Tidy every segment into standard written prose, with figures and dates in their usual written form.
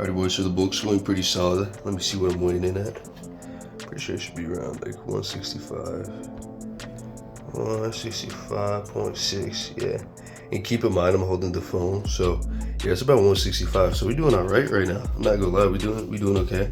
Alright boys, so the bulk's going pretty solid. Let me see what I'm weighing in at. Pretty sure it should be around like 165. 165.6, yeah. And keep in mind I'm holding the phone, so yeah, it's about 165. So we're doing alright right now. I'm not gonna lie, we doing okay.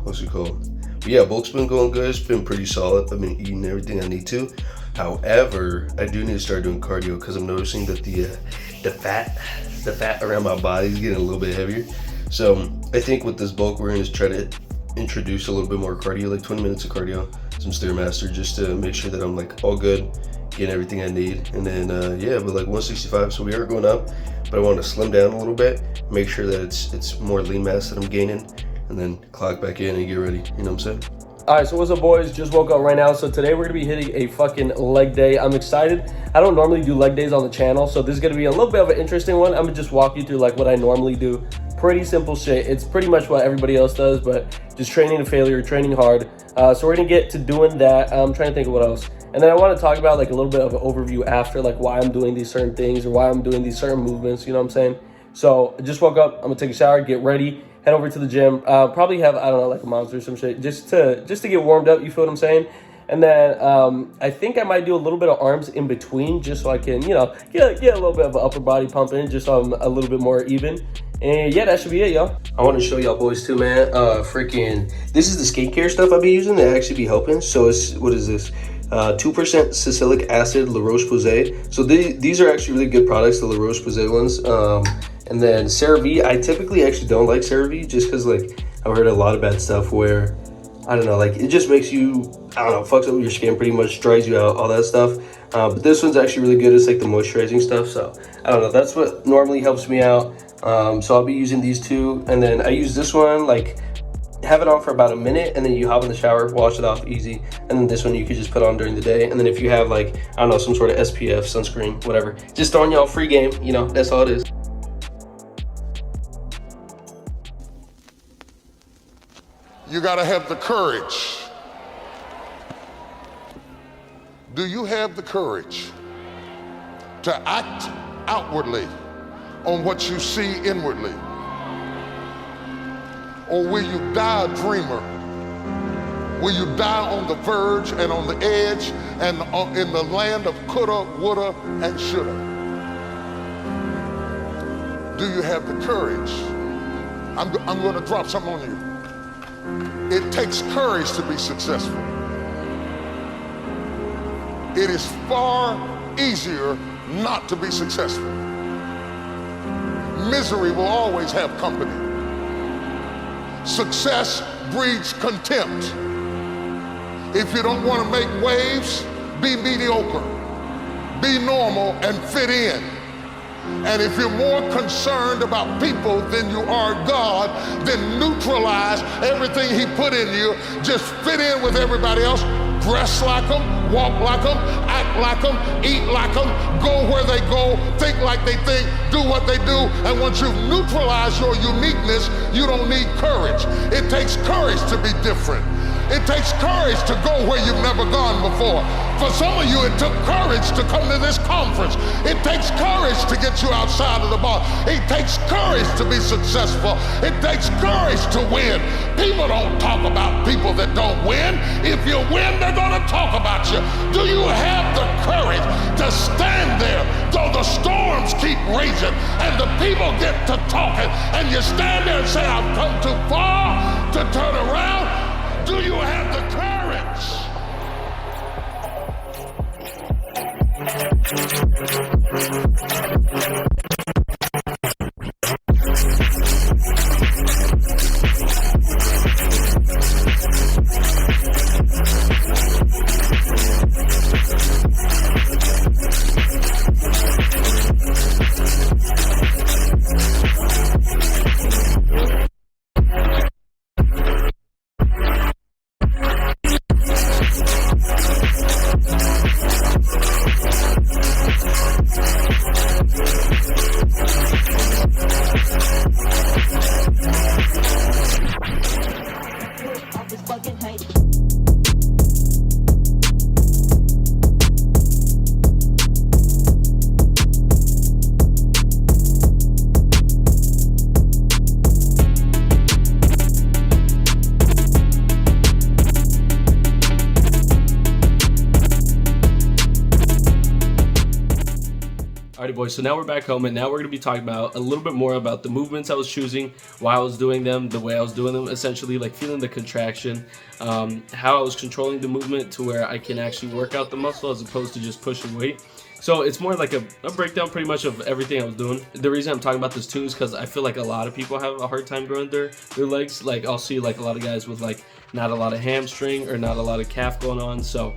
What's it called? But yeah, bulk's been going good. It's been pretty solid. I've been eating everything I need to. However, I do need to start doing cardio because I'm noticing that the fat around my body is getting a little bit heavier. So I think with this bulk, we're gonna just try to introduce a little bit more cardio, like 20 minutes of cardio, some Stairmaster, just to make sure that I'm like all good, getting everything I need. And then yeah, but like 165, so we are going up, but I want to slim down a little bit, make sure that it's more lean mass that I'm gaining, and then clock back in and get ready, you know what I'm saying? All right, so what's up, boys? Just woke up right now. So today we're gonna be hitting a fucking leg day. I'm excited. I don't normally do leg days on the channel, so this is gonna be a little bit of an interesting one. I'm gonna just walk you through like what I normally do. Pretty simple shit. It's pretty much what everybody else does, but just training to failure, training hard. So we're gonna get to doing that. I'm trying to think of what else. And then I want to talk about like a little bit of an overview after, like why I'm doing these certain things or why I'm doing these certain movements, you know what I'm saying? So I just woke up, I'm gonna take a shower, get ready, head over to the gym, probably have, I don't know, like a Monster or some shit, just to get warmed up, you feel what I'm saying? And then I think I might do a little bit of arms in between, just so I can, you know, get a little bit of an upper body pump in, just so I'm a little bit more even. And yeah, that should be it, y'all. I want to show y'all boys too, man. This is the skincare stuff I've been using that actually be helping. So it's, what is this? 2% salicylic acid, La Roche-Posay. So these are actually really good products, the La Roche-Posay ones. And then CeraVe, I typically actually don't like CeraVe just because like I've heard a lot of bad stuff where, I don't know, like it just makes you, I don't know, fucks up your skin pretty much, dries you out, all that stuff. But this one's actually really good. It's like the moisturizing stuff. So I don't know, that's what normally helps me out. So I'll be using these two. And then I use this one, like have it on for about a minute and then you hop in the shower, wash it off easy. And then this one you could just put on during the day. And then if you have like, I don't know, some sort of SPF, sunscreen, whatever, just throwing y'all free game, you know, that's all it is. You gotta have the courage. Do you have the courage to act outwardly on what you see inwardly? Or will you die a dreamer? Will you die on the verge and on the edge and in the land of coulda, woulda, and shoulda? Do you have the courage? I'm gonna drop something on you. It takes courage to be successful. It is far easier not to be successful. Misery will always have company. Success breeds contempt. If you don't want to make waves, be mediocre. Be normal and fit in. And if you're more concerned about people than you are God, then neutralize everything He put in you. Just fit in with everybody else. Dress like them, walk like them, act like them, eat like them, go where they go, think like they think, do what they do. And once you've neutralized your uniqueness, you don't need courage. It takes courage to be different. It takes courage to go where you've never gone before. For some of you, it took courage to come to this conference. It takes courage to get you outside of the bar. It takes courage to be successful. It takes courage to win. People don't talk about people that don't win. If you win, they're gonna talk about you. Do you have the courage to stand there though the storms keep raging and the people get to talking and you stand there and say, I've come too far to turn around? Do you have the courage? Alrighty boys, so now we're back home, and now we're going to be talking about a little bit more about the movements I was choosing, why I was doing them, the way I was doing them, essentially like feeling the contraction, how I was controlling the movement to where I can actually work out the muscle as opposed to just pushing weight. So it's more like a breakdown pretty much of everything I was doing. The reason I'm talking about this too is because I feel like a lot of people have a hard time growing their legs. Like I'll see like a lot of guys with like not a lot of hamstring or not a lot of calf going on, so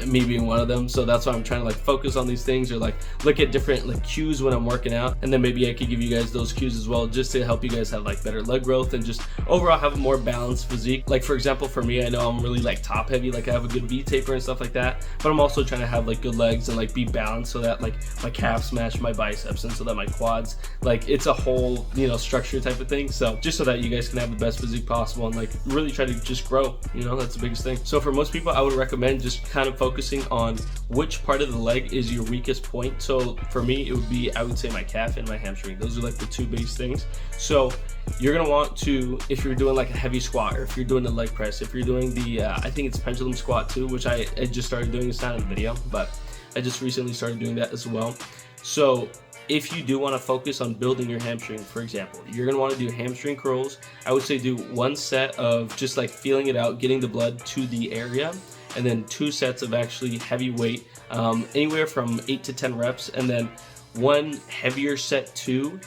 me being one of them. So that's why I'm trying to like focus on these things, or like look at different like cues when I'm working out, and then maybe I could give you guys those cues as well, just to help you guys have like better leg growth and just overall have a more balanced physique. Like for example, for me, I know I'm really like top heavy, like I have a good V taper and stuff like that, but I'm also trying to have like good legs and like be balanced so that like my calves match my biceps, and so that my quads, like it's a whole, you know, structure type of thing. So just so that you guys can have the best physique possible and like really try to just grow, you know, that's the biggest thing. So for most people, I would recommend just kind of focusing on which part of the leg is your weakest point. So for me, it would be, I would say my calf and my hamstring. Those are like the two biggest things. So you're gonna want to, if you're doing like a heavy squat, or if you're doing the leg press, if you're doing the I think it's pendulum squat too, which I just started doing. It's not in the video, but I just recently started doing that as well. So if you do want to focus on building your hamstring, for example, you're going to want to do hamstring curls. I would say do one set of just like feeling it out, getting the blood to the area, and then 2 sets of actually heavy weight, anywhere from 8 to 10 reps, and then one heavier set 2,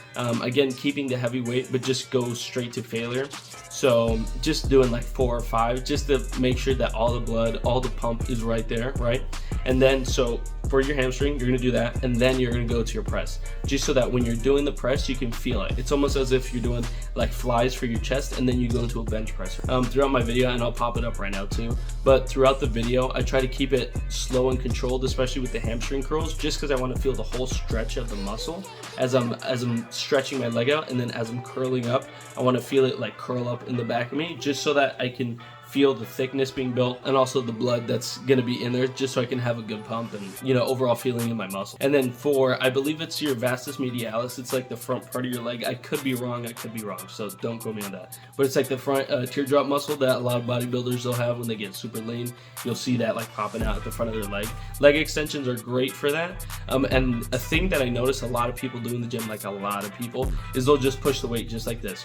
again keeping the heavy weight, but just go straight to failure. So just doing like 4 or 5, just to make sure that all the blood, all the pump is right there, right? And then so for your hamstring, you're gonna do that, and then you're gonna go to your press, just so that when you're doing the press, you can feel it. It's almost as if you're doing like flies for your chest, and then you go into a bench press. Throughout my video, and I'll pop it up right now too, but throughout the video, I try to keep it slow and controlled, especially with the hamstring curls, just because I want to feel the whole stretch of the muscle as I'm stretching my leg out, and then as I'm curling up, I want to feel it like curl up in the back of me, just so that I can feel the thickness being built, and also the blood that's going to be in there, just so I can have a good pump and, you know, overall feeling in my muscle. And then for, I believe it's your vastus medialis, it's like the front part of your leg. I could be wrong, so don't quote me on that, but it's like the front teardrop muscle that a lot of bodybuilders will have when they get super lean. You'll see that like popping out at the front of their leg. Leg extensions are great for that, and a thing that I notice a lot of people do in the gym, like a lot of people, is they'll just push the weight just like this,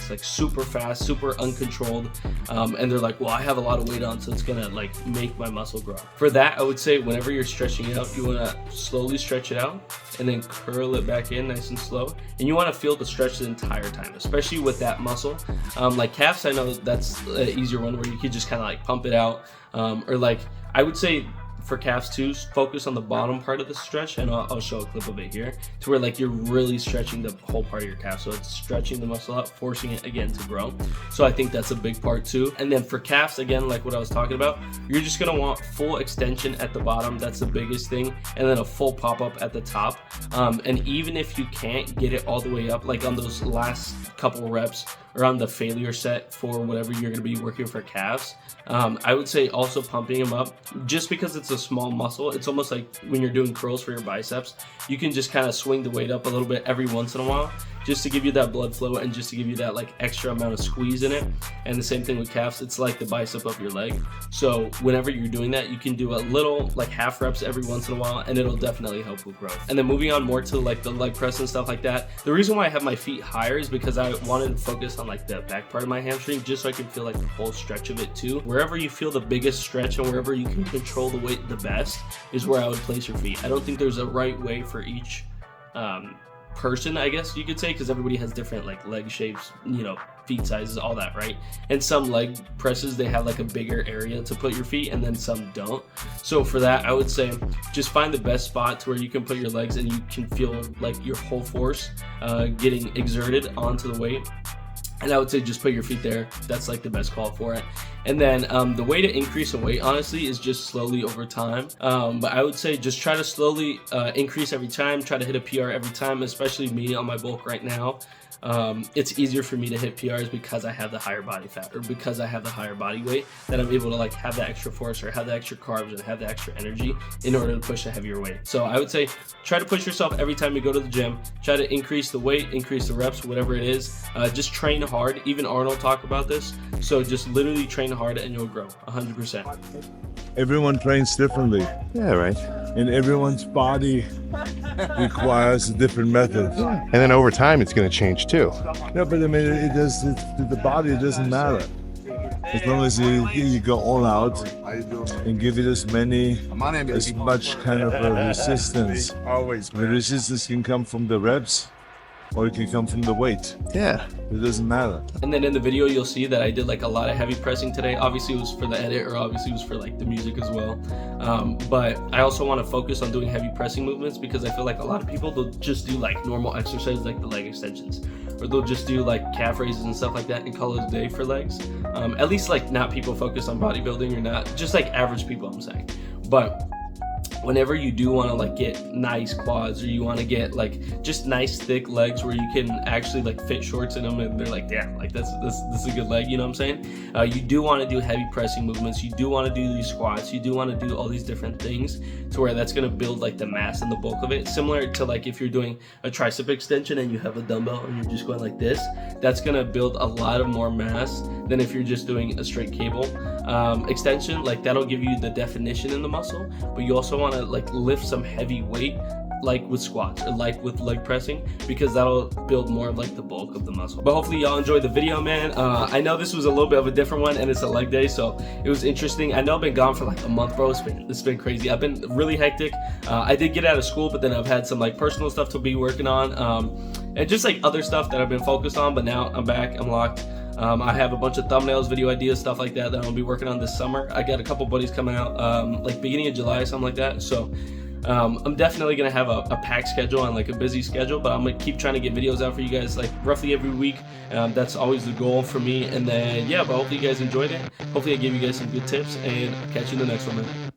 like super fast, super uncontrolled, and they're like, well, I have a lot of weight on, so it's gonna like make my muscle grow. For that, I would say whenever you're stretching it out, you wanna slowly stretch it out and then curl it back in nice and slow, and you wanna feel the stretch the entire time, especially with that muscle. Like calves, I know that's an easier one where you could just kind of like pump it out, or like I would say for calves too, focus on the bottom part of the stretch, and I'll show a clip of it here, to where like you're really stretching the whole part of your calf, so it's stretching the muscle out, forcing it again to grow. So I think that's a big part too. And then for calves, again, like what I was talking about, you're just gonna want full extension at the bottom, that's the biggest thing, and then a full pop-up at the top. And even if you can't get it all the way up, like on those last couple reps or on the failure set for whatever you're gonna be working for calves, I would say also pumping them up, just because it's a small muscle. It's almost like when you're doing curls for your biceps, you can just kind of swing the weight up a little bit every once in a while, just to give you that blood flow and just to give you that like extra amount of squeeze in it. And the same thing with calves, it's like the bicep of your leg. So whenever you're doing that, you can do a little like half reps every once in a while, and it'll definitely help with growth. And then moving on more to like the leg press and stuff like that, the reason why I have my feet higher is because I wanted to focus on like the back part of my hamstring, just so I can feel like the whole stretch of it too. Wherever you feel the biggest stretch and wherever you can control the weight the best is where I would place your feet. I don't think there's a right way for each person, I guess you could say, because everybody has different like leg shapes, you know, feet sizes, all that, right? And some leg presses, they have like a bigger area to put your feet, and then some don't. So for that, I would say just find the best spot to where you can put your legs and you can feel like your whole force getting exerted onto the weight. And I would say just put your feet there. That's like the best call for it. And then the way to increase in weight, honestly, is just slowly over time. But I would say just try to slowly increase every time. Try to hit a PR every time, especially me on my bulk right now. It's easier for me to hit PRs because I have the higher body fat, or because I have the higher body weight, that I'm able to like have the extra force or have the extra carbs and have the extra energy in order to push a heavier weight. So I would say try to push yourself every time you go to the gym. Try to increase the weight, increase the reps, whatever it is. Just train hard. Even Arnold talked about this. So just literally train hard and you'll grow 100%. Everyone trains differently. Yeah, right. and everyone's body requires a different method. And then over time, it's going to change too. Yeah, but I mean, the body doesn't matter. As long as you go all out and give it as much kind of a resistance. The resistance can come from the reps, or it can come from the weight. Yeah. It doesn't matter. And then in the video, you'll see that I did like a lot of heavy pressing today. Obviously, it was for the edit, or obviously it was for like the music as well. But I also want to focus on doing heavy pressing movements, because I feel like a lot of people, they'll just do like normal exercises like the leg extensions, or they'll just do like calf raises and stuff like that and call it a day for legs. At least like not people focused on bodybuilding, or not just like average people, I'm saying. But whenever you do want to like get nice quads, or you want to get like just nice thick legs where you can actually like fit shorts in them and they're like, damn, like this is a good leg, you know what I'm saying? You do want to do heavy pressing movements. You do want to do these squats. You do want to do all these different things to where that's going to build like the mass and the bulk of it. Similar to like if you're doing a tricep extension and you have a dumbbell and you're just going like this, that's going to build a lot of more mass than if you're just doing a straight cable extension. Like that'll give you the definition in the muscle, but you also want to like lift some heavy weight, like with squats or like with leg pressing, because that'll build more of like the bulk of the muscle. But hopefully y'all enjoyed the video, man. I know this was a little bit of a different one, and it's a leg day, so it was interesting. I know I've been gone for like a month, bro. It's been crazy. I've been really hectic. I did get out of school, but then I've had some like personal stuff to be working on, and just like other stuff that I've been focused on. But now I'm back, I'm locked. I have a bunch of thumbnails, video ideas, stuff like that I'll be working on this summer. I got a couple buddies coming out like beginning of July, something like that. So I'm definitely gonna have a packed schedule and like a busy schedule, but I'm gonna keep trying to get videos out for you guys like roughly every week. That's always the goal for me. And then yeah, but hopefully you guys enjoyed it. Hopefully I gave you guys some good tips, and I'll catch you in the next one, man.